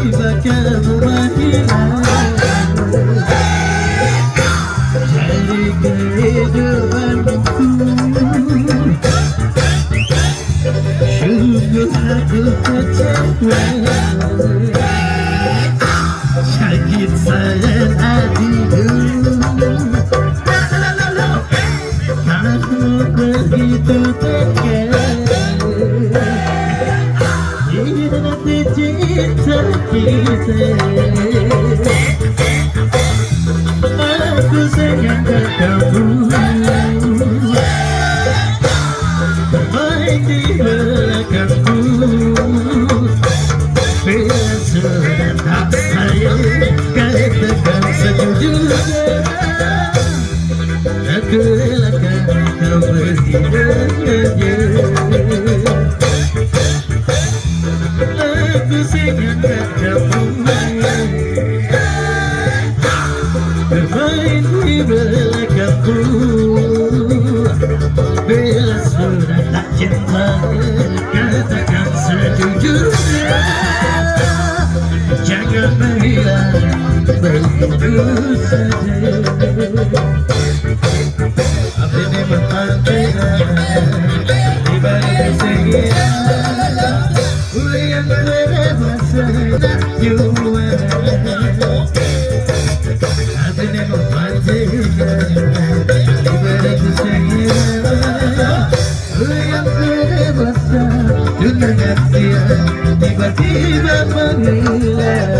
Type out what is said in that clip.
tiba-tiba kamu menghilang dari kehidupanku. Sungguh aku kecewa, sakit sayang hatiku. Kamu begitu tegas hidup cinta kita. Aku sayang kamu, baik di belakangku. Bila sudah tak sayang, katakan sejujurnya. Aku relakan kau pergi dengannya. Aku sayang kamu, bermain di belakangku. Bila sudah tak cinta, katakan sejujurnya. Jangan menghilang begitu saja. Apa ini berpanggilan di balik kesedihan, yang berbahasa jiwa. Apa ini berpanggilan di balik kesedihan, yang berbahasa dunia tiba-tiba menghilang.